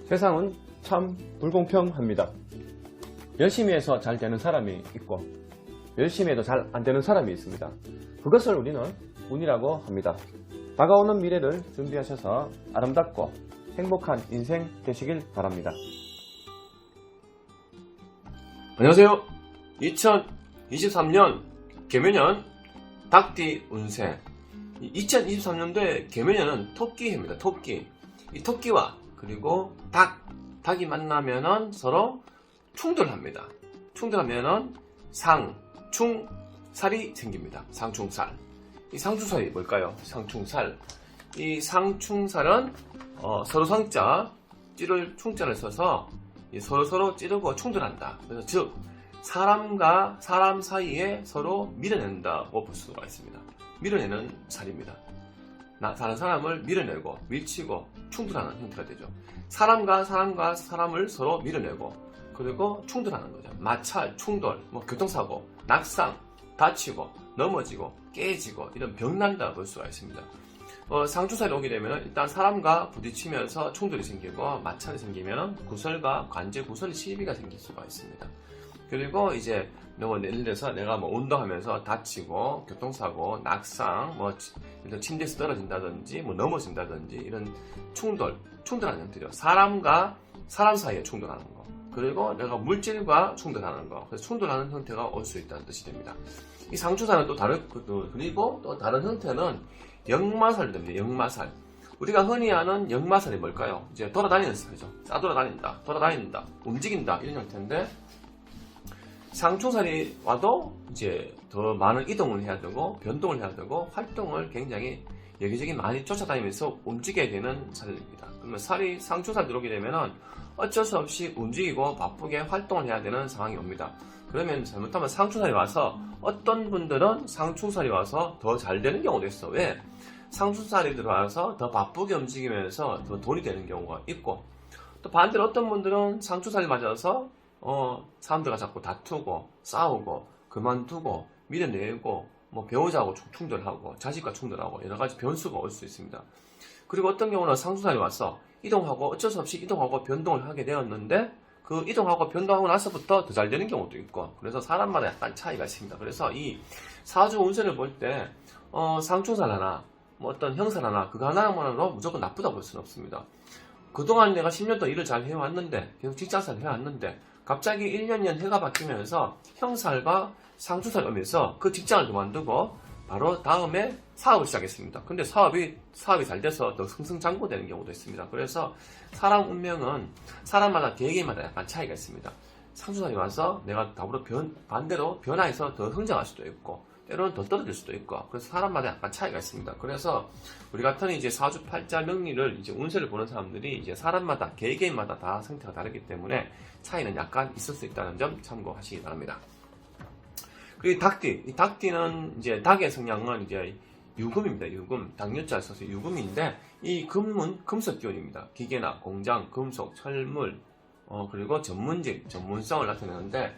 세상은 참 불공평합니다. 열심히 해서 잘 되는 사람이 있고 열심히 해도 잘 안 되는 사람이 있습니다. 그것을 우리는 운이라고 합니다. 다가오는 미래를 준비하셔서 아름답고 행복한 인생 되시길 바랍니다. 안녕하세요. 2023년 개묘년 닭띠 운세. 2023년도에 개묘년은 토끼해입니다. 토끼. 이 토끼와 그리고 닭이 만나면은 서로 충돌합니다. 충돌하면은 상충살이 생깁니다. 상충살. 이 상충살이 뭘까요? 상충살. 이 상충살은 서로 성자, 찌를 충자를 써서 서로 찌르고 충돌한다. 그래서 즉 사람과 사람 사이에 서로 밀어낸다고 볼 수가 있습니다. 밀어내는 살입니다. 다른 사람을 밀어내고 밀치고 충돌하는 형태가 되죠. 사람과 사람을 서로 밀어내고 그리고 충돌하는 거죠. 마찰, 충돌, 교통사고, 낙상, 다치고 넘어지고 깨지고 이런 병난다 볼 수가 있습니다. 상충살이 오게 되면 일단 사람과 부딪히면서 충돌이 생기고 마찰이 생기면 구설과 관제 구설 시비가 생길 수가 있습니다. 그리고 이제 예를 들어서 내가 운동하면서 다치고 교통사고, 낙상, 침대에서 떨어진다든지 넘어진다든지 이런 충돌하는 형태죠. 사람과 사람 사이에 충돌하는 거. 그리고 내가 물질과 충돌하는 거. 그래서 충돌하는 형태가 올 수 있다는 뜻이 됩니다. 이 상충살은 또 그리고 또 다른 형태는 역마살이 됩니다. 역마살. 우리가 흔히 아는 역마살이 뭘까요? 이제 돌아다니는 살이죠. 싸돌아다닌다, 돌아다닌다, 움직인다 이런 형태인데 상충살이 와도 이제 더 많은 이동을 해야 되고 변동을 해야 되고 활동을 굉장히 여기저기 많이 쫓아다니면서 움직여야 되는 살입니다. 그러면 상충살 들어오게 되면은 어쩔 수 없이 움직이고 바쁘게 활동을 해야 되는 상황이 옵니다. 그러면 잘못하면 상충살이 와서 어떤 분들은 상충살이 와서 더 잘 되는 경우도 있어. 왜? 상충살이 들어와서 더 바쁘게 움직이면서 더 돈이 되는 경우가 있고 또 반대로 어떤 분들은 상충살이 맞아서 사람들과 자꾸 다투고 싸우고 그만두고 밀어내고 배우자하고 충돌하고 자식과 충돌하고 여러가지 변수가 올 수 있습니다. 그리고 어떤 경우는 상충살이 와서 이동하고 어쩔 수 없이 이동하고 변동을 하게 되었는데 그 이동하고 변동하고 나서부터 더 잘 되는 경우도 있고 그래서 사람마다 약간 차이가 있습니다. 그래서 이 사주 운세를 볼 때 상충살 하나 어떤 형살 하나 그거 하나만으로 무조건 나쁘다고 볼 수는 없습니다. 그동안 내가 10년 동안 일을 잘 해왔는데 계속 직장생활을 해왔는데 갑자기 1년 해가 바뀌면서 형살과 상충살이 오면서 그 직장을 그만두고 바로 다음에 사업을 시작했습니다. 근데 사업이 잘 돼서 더 승승장구되는 경우도 있습니다. 그래서 사람 운명은 사람마다 개개인마다 약간 차이가 있습니다. 상충살이 와서 내가 반대로 변화해서 더 성장할 수도 있고 때로는 더 떨어질 수도 있고 그래서 사람마다 약간 차이가 있습니다. 그래서 우리 같은 이제 사주 팔자 명리를 이제 운세를 보는 사람들이 이제 사람마다 개개인마다 다 상태가 다르기 때문에 차이는 약간 있을 수 있다는 점 참고하시기 바랍니다. 그리고 이 닭띠는 이제 닭의 성향은 이제 유금입니다. 유금. 당뇨자 써서 유금인데 이 금은 금속 기운입니다. 기계나 공장, 금속, 철물, 그리고 전문직, 전문성을 나타내는데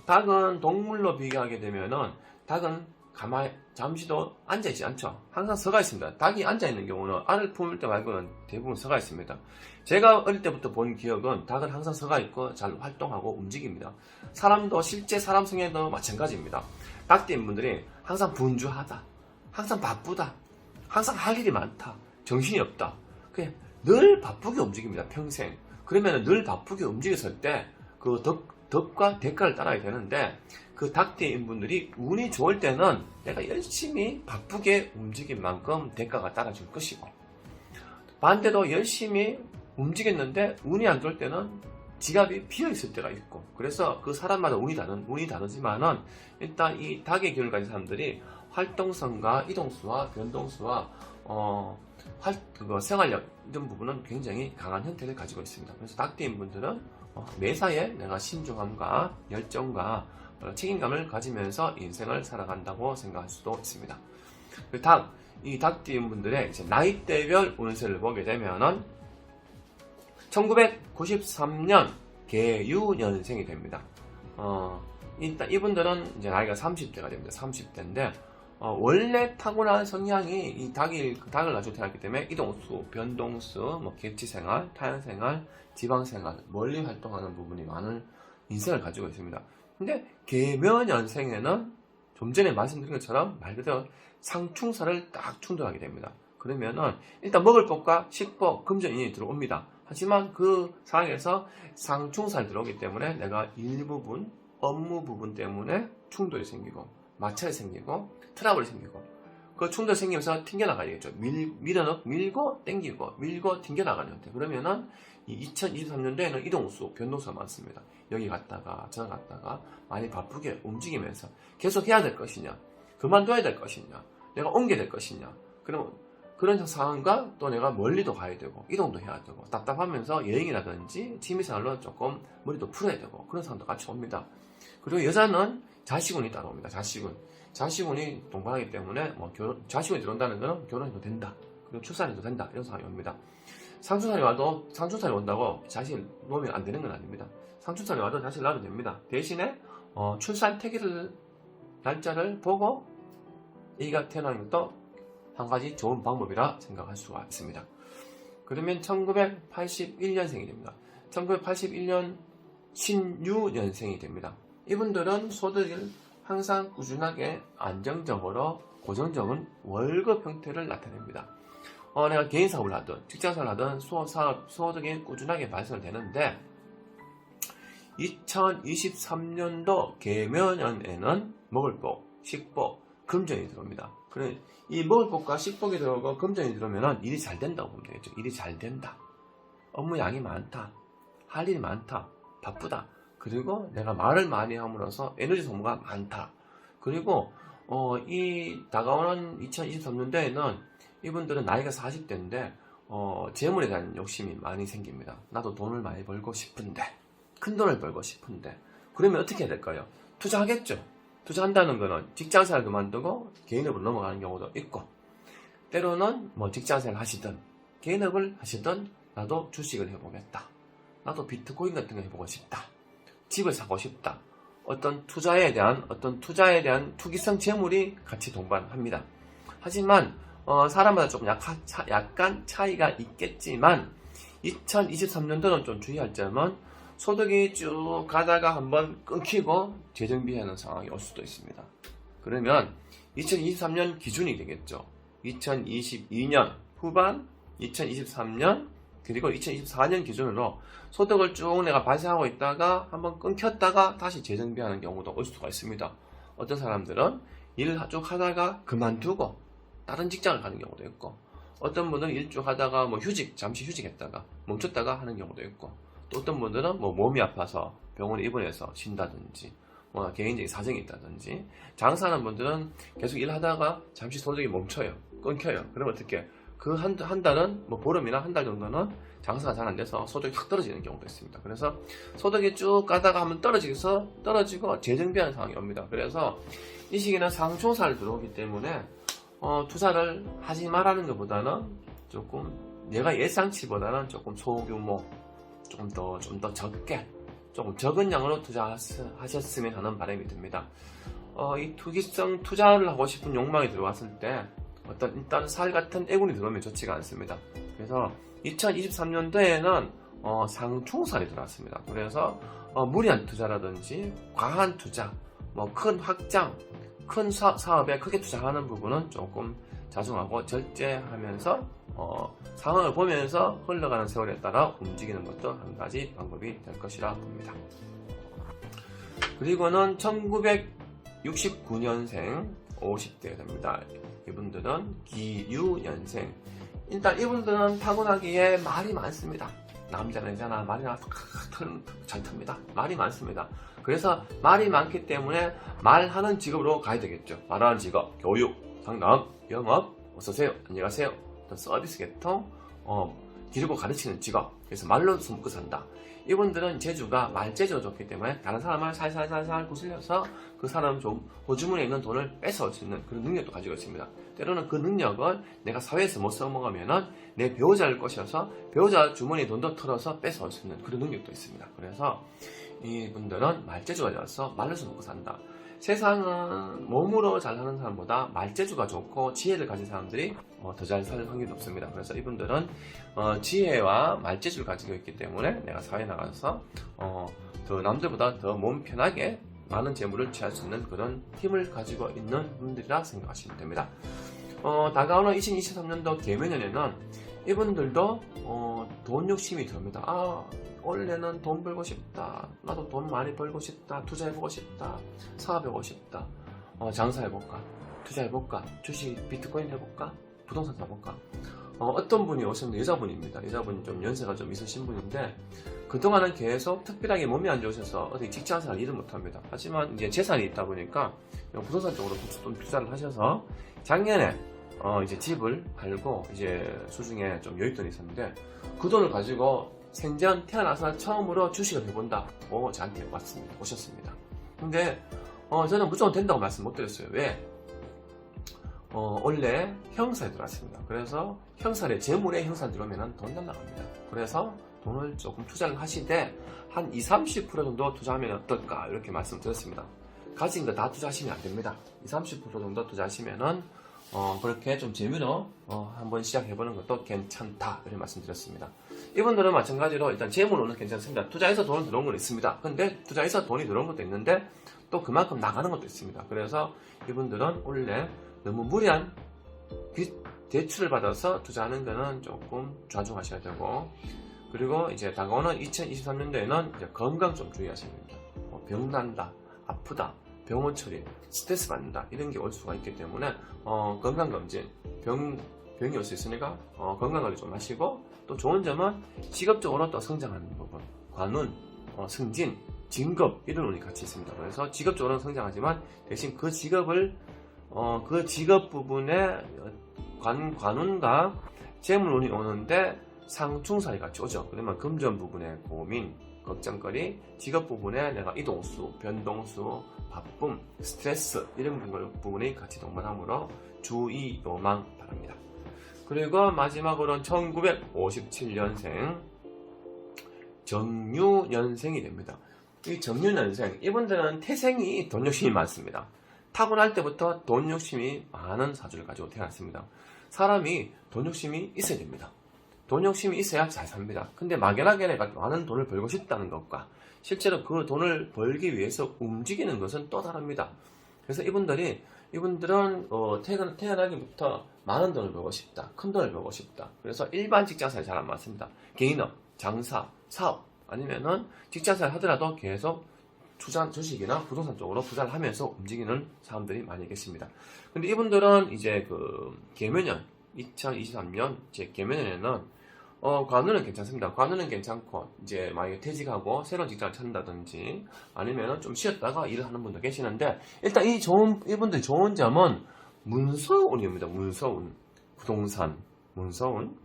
닭은 동물로 비교하게 되면은 닭은 가만히 잠시도 앉아있지 않죠. 항상 서가 있습니다. 닭이 앉아있는 경우는 알을 품을 때 말고는 대부분 서가 있습니다. 제가 어릴 때부터 본 기억은 닭은 항상 서가 있고 잘 활동하고 움직입니다. 사람도 실제 사람 성향도 마찬가지입니다. 닭띠인 분들이 항상 분주하다, 항상 바쁘다, 항상 할 일이 많다, 정신이 없다. 그냥 늘 바쁘게 움직입니다. 평생. 그러면 늘 바쁘게 움직였을 때 그 덕과 대가를 따라야 되는데 그 닭띠인 분들이 운이 좋을 때는 내가 열심히 바쁘게 움직인 만큼 대가가 따라줄 것이고 반대로 열심히 움직였는데 운이 안 좋을 때는 지갑이 비어있을 때가 있고 그래서 그 사람마다 운이 다르지만은 일단 이 닭의 기운을 가진 사람들이 활동성과 이동수와 변동수와 생활력 이런 부분은 굉장히 강한 형태를 가지고 있습니다. 그래서 닭띠인 분들은 매사에 내가 신중함과 열정과 책임감을 가지면서 인생을 살아간다고 생각할 수도 있습니다. 이 닭띠인 분들의 이제 나이대별 운세를 보게 되면은 1993년 개유년생이 됩니다. 일단 이분들은 이제 나이가 30대가 됩니다. 30대인데 원래 타고난 성향이 이 닭을 가지고 태어났기 때문에 이동수, 변동수, 뭐 객지생활, 타향생활, 지방생활, 멀리 활동하는 부분이 많은 인생을 가지고 있습니다. 근데 계묘년생에는 좀 전에 말씀드린 것처럼 말 그대로 상충사를 딱 충돌하게 됩니다. 그러면은 일단 먹을 법과 식법, 금전인이 들어옵니다. 하지만 그 상황에서 상충사를 들어오기 때문에 내가 일부분, 업무 부분 때문에 충돌이 생기고 마찰이 생기고 트러블이 생기고 그 충돌이 생기면서 튕겨나가야겠죠. 밀고 땡기고 밀고 튕겨나가는 형태. 그러면은 이 2023년도에는 이동수, 변동수가 많습니다. 여기 갔다가 저 갔다가 많이 바쁘게 움직이면서 계속 해야 될 것이냐, 그만둬야 될 것이냐, 내가 옮겨야 될 것이냐. 그러면 그런 상황과 또 내가 멀리도 가야 되고 이동도 해야 되고 답답하면서 여행이라든지 취미생활로 조금 머리도 풀어야 되고 그런 상황도 같이 옵니다. 그리고 여자는 자식운이 따라옵니다. 자식운이 동반하기 때문에 뭐 자식운이 들어온다는 것은 결혼해도 된다, 그리고 출산해도 된다, 이런 상황이 옵니다. 상충살이 와도 상충살이 온다고 자식을 놓으면 안 되는 건 아닙니다. 상충살이 와도 자식을 낳아도 됩니다. 대신에 출산 태기를 날짜를 보고 애가 태어나는 것도 한 가지 좋은 방법이라 생각할 수가 있습니다. 그러면 1981년생이 됩니다. 1981년 신유년생이 됩니다. 이분들은 소득을 항상 꾸준하게 안정적으로 고정적인 월급 형태를 나타냅니다. 내가 개인사업을 하든 직장사업을 하든 소득이 꾸준하게 발생되는데 2023년도 계묘년에는 먹을복, 식복, 금전이 들어옵니다. 그래, 이 먹을복과 식복이 들어오고 금전이 들어오면 일이 잘 된다고 보면 되겠죠. 일이 잘 된다. 업무 양이 많다. 할 일이 많다. 바쁘다. 그리고 내가 말을 많이 함으로써 에너지 소모가 많다. 그리고 이 다가오는 2023년도에는 이분들은 나이가 40대인데 재물에 대한 욕심이 많이 생깁니다. 나도 돈을 많이 벌고 싶은데, 큰 돈을 벌고 싶은데, 그러면 어떻게 해야 될까요? 투자하겠죠. 투자한다는 거는 직장생활 그만두고 개인업으로 넘어가는 경우도 있고, 때로는 뭐 직장생활 하시든 개인업을 하시든 나도 주식을 해보겠다, 나도 비트코인 같은 거 해보고 싶다, 집을 사고 싶다, 어떤 투자에 대한 투기성 재물이 같이 동반합니다. 하지만 사람마다 조금 약간 차이가 있겠지만 2023년도는 좀 주의할 점은 소득이 쭉 가다가 한번 끊기고 재정비하는 상황이 올 수도 있습니다. 그러면 2023년 기준이 되겠죠. 2022년 후반, 2023년 그리고 2024년 기준으로 소득을 쭉 내가 발생하고 있다가 한번 끊겼다가 다시 재정비하는 경우도 올 수가 있습니다. 어떤 사람들은 일을 쭉 하다가 그만두고 다른 직장을 가는 경우도 있고, 어떤 분들은 일 쭉 하다가 뭐 잠시 휴직했다가 멈췄다가 하는 경우도 있고, 또 어떤 분들은 뭐 몸이 아파서 병원에 입원해서 쉰다든지, 뭐 개인적인 사정이 있다든지, 장사하는 분들은 계속 일하다가 잠시 소득이 멈춰요, 끊겨요. 그러면 어떻게? 그 한 달은 뭐 보름이나 한 달 정도는 장사가 잘 안 돼서 소득이 확 떨어지는 경우도 있습니다. 그래서 소득이 쭉 가다가 한번 떨어지고 재정비하는 상황이 옵니다. 그래서 이 시기는 상충사를 들어오기 때문에 투자를 하지 말라는 것보다는 조금 내가 예상치보다는 조금 소규모, 좀 더 적게, 조금 적은 양으로 투자하셨으면 하는 바람이 듭니다. 이 투기성 투자를 하고 싶은 욕망이 들어왔을 때 일단 살 같은 애군이 들어오면 좋지가 않습니다. 그래서 2023년도에는 상충살이 들어왔습니다. 그래서 무리한 투자라든지 과한 투자, 뭐 큰 확장, 큰 사업에 크게 투자하는 부분은 조금 자중하고 절제하면서 상황을 보면서 흘러가는 세월에 따라 움직이는 것도 한 가지 방법이 될 것이라 봅니다. 그리고는 1969년생 50대 됩니다. 이분들은 기유년생. 일단 이분들은 타고나기에 말이 많습니다. 남자는 여자나 말이 잘 탑니다. 말이 많습니다. 그래서 말이 많기 때문에 말하는 직업으로 가야 되겠죠. 말하는 직업, 교육, 상담, 영업, 어서오세요, 안녕하세요, 서비스 계통, 기르고 가르치는 직업. 그래서 말로 먹고 산다. 이분들은 재주가 말재주가 좋기 때문에 다른 사람을 살살살살 구슬려서 그 사람 좀 호주머니에 있는 돈을 뺏어올 수 있는 그런 능력도 가지고 있습니다. 때로는 그 능력을 내가 사회에서 못 써먹으면은 내 배우자를 꼬셔서 배우자 주머니에 돈도 털어서 뺏어올 수 있는 그런 능력도 있습니다. 그래서 이분들은 말재주가 좋아서 말로서 먹고 산다. 세상은 몸으로 잘하는 사람보다 말재주가 좋고 지혜를 가진 사람들이 더 잘 살 확률이 높습니다. 그래서 이분들은 지혜와 말재주를 가지고 있기 때문에 내가 사회에 나가서 더 남들보다 더 몸 편하게 많은 재물을 취할 수 있는 그런 힘을 가지고 있는 분들이라 생각하시면 됩니다. 다가오는 2023년도 개묘년에는 이분들도 돈 욕심이 듭니다. 원래는 돈 벌고 싶다. 나도 돈 많이 벌고 싶다. 투자해보고 싶다. 사업해보고 싶다. 장사해볼까? 투자해볼까? 주식, 비트코인 해볼까? 부동산 사볼까? 어떤 분이 오셨는데 여자분입니다. 여자분이 좀 연세가 좀 있으신 분인데 그동안은 계속 특별하게 몸이 안 좋으셔서 어디 직장생활 일을 못합니다. 하지만 이제 재산이 있다 보니까 부동산 쪽으로 좀 투자를 하셔서 작년에 이제 집을 팔고 이제 수중에 좀 여윳돈이 있었는데 그 돈을 가지고 생전 태어나서 처음으로 주식을 해본다고 저한테 오셨습니다. 근데 저는 무조건 된다고 말씀 못 드렸어요. 왜? 원래 형사에 들어왔습니다. 그래서 형사에 재물에 형사 들어오면 돈 날라갑니다. 그래서 돈을 조금 투자를 하시되 한 20-30% 정도 투자하면 어떨까 이렇게 말씀드렸습니다. 가진 거 다 투자하시면 안 됩니다. 20-30% 정도 투자하시면은 그렇게 좀 재미로 한번 시작해보는 것도 괜찮다 이렇게 말씀드렸습니다. 이분들은 마찬가지로 일단 재물로는 괜찮습니다. 투자해서 돈이 들어온 건 있습니다. 근데 투자해서 돈이 들어온 것도 있는데 또 그만큼 나가는 것도 있습니다. 그래서 이분들은 원래 너무 무리한 대출을 받아서 투자하는 거는 조금 좌중하셔야 되고, 그리고 이제 다가오는 2023년도에는 이제 건강 좀 주의하셔야 됩니다. 병난다, 아프다, 병원 처리, 스트레스 받는다 이런 게 올 수가 있기 때문에 건강검진, 병이 올 수 있으니까 건강관리 좀 하시고, 또 좋은 점은 직업적으로 또 성장하는 부분, 관운, 승진, 진급 이런 운이 같이 있습니다. 그래서 직업적으로는 성장하지만 대신 그 직업을 그 직업 부분에 관운과 재물운이 오는데 상충살이 같이 오죠. 그러면 금전 부분에 고민, 걱정거리, 직업 부분에 내가 이동수, 변동수, 바쁨, 스트레스 이런 부분이 같이 동반하므로 주의 요망 바랍니다. 그리고 마지막으로는 1957년생 정유년생이 됩니다. 이 정유년생, 이분들은 태생이 돈 욕심이 많습니다. 타고날 때부터 돈 욕심이 많은 사주를 가지고 태어났습니다. 사람이 돈 욕심이 있어야 됩니다. 돈 욕심이 있어야 잘 삽니다. 근데 막연하게 내가 많은 돈을 벌고 싶다는 것과 실제로 그 돈을 벌기 위해서 움직이는 것은 또 다릅니다. 그래서 이분들은 태어나기부터 많은 돈을 벌고 싶다, 큰 돈을 벌고 싶다. 그래서 일반 직장생활 잘 안 맞습니다. 개인업, 장사, 사업 아니면은 직장생활 하더라도 계속 주식이나 부동산 쪽으로 투자를 하면서 움직이는 사람들이 많이 계십니다. 근데 이분들은 이제 그 개묘년 2023년 제 개묘년에는 관운은 괜찮습니다. 관운은 괜찮고 이제 만약에 퇴직하고 새로운 직장을 찾는다든지 아니면은 좀 쉬었다가 일을 하는 분도 계시는데, 일단 이분들이 좋은 점은 문서운입니다. 문서운, 부동산, 문서운,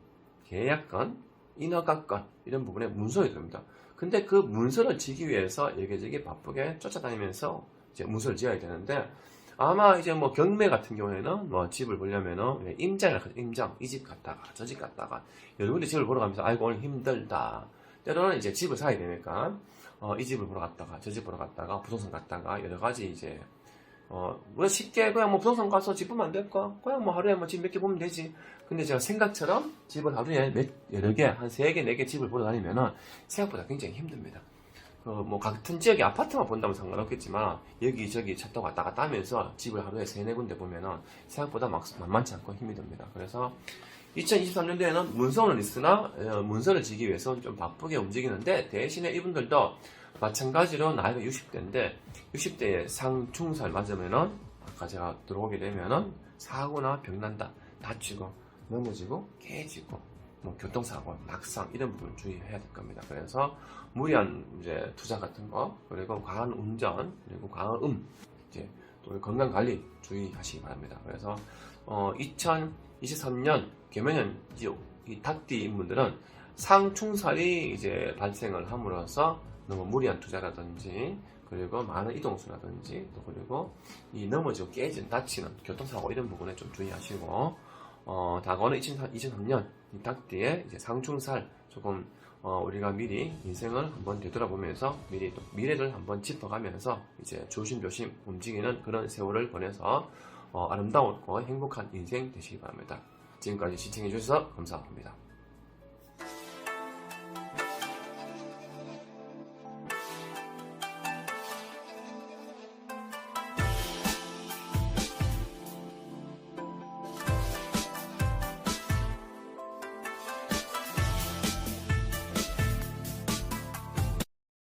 계약건, 인허가건 이런 부분에 문서가 됩니다. 근데 그 문서를 지기 위해서 여기저기 바쁘게 쫓아다니면서 이제 문서를 지어야 되는데, 아마 이제 뭐 경매 같은 경우에는 뭐 집을 보려면은 임장, 이 집 갔다가 저 집 갔다가 여러 군데 집을 보러 가면서 아이고 오늘 힘들다. 때로는 이제 집을 사야 되니까 이 집을 보러 갔다가 저 집 보러 갔다가 부동산 갔다가 여러 가지 이제 뭐 쉽게 그냥 뭐 부동산 가서 집 보면 안 될까? 그냥 뭐 하루에 뭐 집 몇 개 보면 되지. 근데 제가 생각처럼 집을 하루에 여러 개, 한 3개, 4개 집을 보러 다니면은 생각보다 굉장히 힘듭니다. 뭐 같은 지역의 아파트만 본다면 상관없겠지만 여기저기 차 타고 왔다 갔다 하면서 집을 하루에 3-4군데 보면은 생각보다 만만치 않고 힘이 듭니다. 그래서 2023년도에는 문서는 있으나 문서를 지기 위해서 좀 바쁘게 움직이는데, 대신에 이분들도 마찬가지로 나이가 60대인데 60대에 상충살 맞으면은 아까 제가 들어오게 되면은 사고나 병난다, 다치고 넘어지고 깨지고 뭐 교통사고, 낙상 이런 부분 주의해야 될 겁니다. 그래서 무리한 이제 투자 같은 거, 그리고 과한 운전, 그리고 과한 이제 또 건강 관리 주의하시기 바랍니다. 그래서 2023년 개묘년 이 닭띠 인분들은 상충살이 이제 발생을 함으로써 너무 무리한 투자라든지, 그리고 많은 이동수라든지, 또 그리고 이 넘어지고 깨진, 다치는 교통사고 이런 부분에 좀 주의하시고, 다가오는 2023년 이 닭띠의 이제 상충살 조금 우리가 미리 인생을 한번 되돌아보면서 미리 또 미래를 한번 짚어가면서 이제 조심조심 움직이는 그런 세월을 보내서 아름다웠고 행복한 인생 되시기 바랍니다. 지금까지 시청해 주셔서 감사합니다.